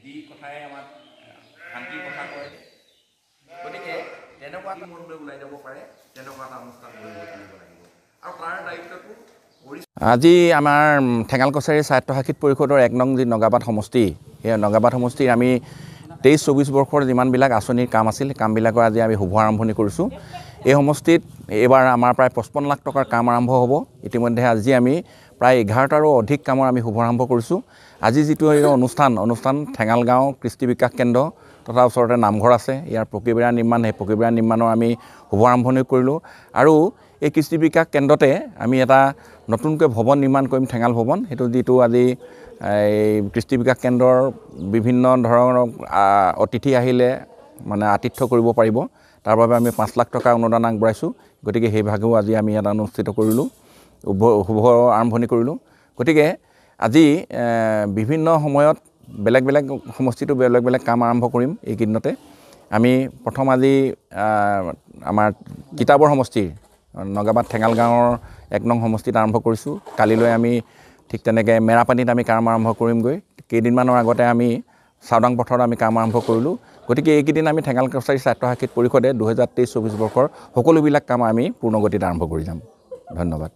যি কথাই আমাক শান্তিৰ কথা কয় গতিকে তেনেকুৱা এটা মনলৈ ওলাই যাব পাৰে তেনেকুৱা এটা অনুষ্ঠান কৰিব লাগিব আৰু তাৰ দায়িত্বটো আজি আমাৰ ঠেঙাল কছাৰী স্বায়ত্তশাসিত পৰিষদৰ 1 নং যি নগাবাদ সমষ্টি সেই নগাবাদ সমষ্টিৰ আমি 23-24 বৰ্ষৰ যিমানবিলাক আঁচনিৰ কাম আছিল কামবিলাকৰ আজি আমি শুভ আৰম্ভণি কৰিছোঁ এই সমষ্টিত এইবাৰ আমাৰ প্ৰায় 55 লাখ টকাৰ কাম আৰম্ভ হ'ব ইতিমধ্যে আজি আমি প্ৰায় 11টাৰো অধিক কামৰ আমি শুভাৰম্ভ কৰিছোঁ আজি যিটো অনুষ্ঠান ঠেঙাল গাঁও কৃষ্টি বিকাশ কেন্দ্ৰ তথা ওচৰতে নামঘৰ আছে ইয়াৰ পকীবেৰা নিৰ্মাণ সেই পকীবেৰা নিৰ্মাণৰ আমি শুভাৰম্ভণি কৰিলোঁ আৰু এই কৃষ্টি বিকাশ কেন্দ্ৰতে আমি এটা নতুনকৈ ভৱন নিৰ্মাণ কৰিম ঠেঙাল ভৱন সেইটো যিটো আজি এই কৃষ্টি বিকাশ কেন্দ্ৰৰ বিভিন্ন ধৰণৰ অতিথি আহিলে মানে আতিথ্য কৰিব পাৰিব তাৰ বাবে আমি 5 লাখ টকা অনুদান আগবঢ়াইছোঁ গতিকে সেই ভাগেও আজি আমি এটা অনুষ্ঠিত কৰিলোঁ শুভ আৰম্ভণি কৰিলোঁ গতিকে আজি বিভিন্ন সময়ত বেলেগ সমষ্টিটো বেলেগ কাম আৰম্ভ কৰিম এইকেইদিনতে আমি প্ৰথম আজি আমাৰ কিতাবৰ সমষ্টিৰ নগাবাদ ঠেঙাল গাঁৱৰ 1 নং সমষ্টিত আৰম্ভ কৰিছোঁ কালিলৈ আমি ঠিক তেনেকৈ মেৰাপানীত আমি কাম আৰম্ভ কৰিমগৈ কেইদিনমানৰ আগতে আমি চাওদাং পথাৰত আমি কাম আৰম্ভ কৰিলোঁ গতিকে এইকেইদিন আমি ঠেঙাল কছাৰী স্বায়ত্তশাসিত পৰিষদে 2023-24 বৰ্ষৰ সকলোবিলাক কাম আমি পূৰ্ণগতিত আৰম্ভ কৰি যাম ধন্যবাদ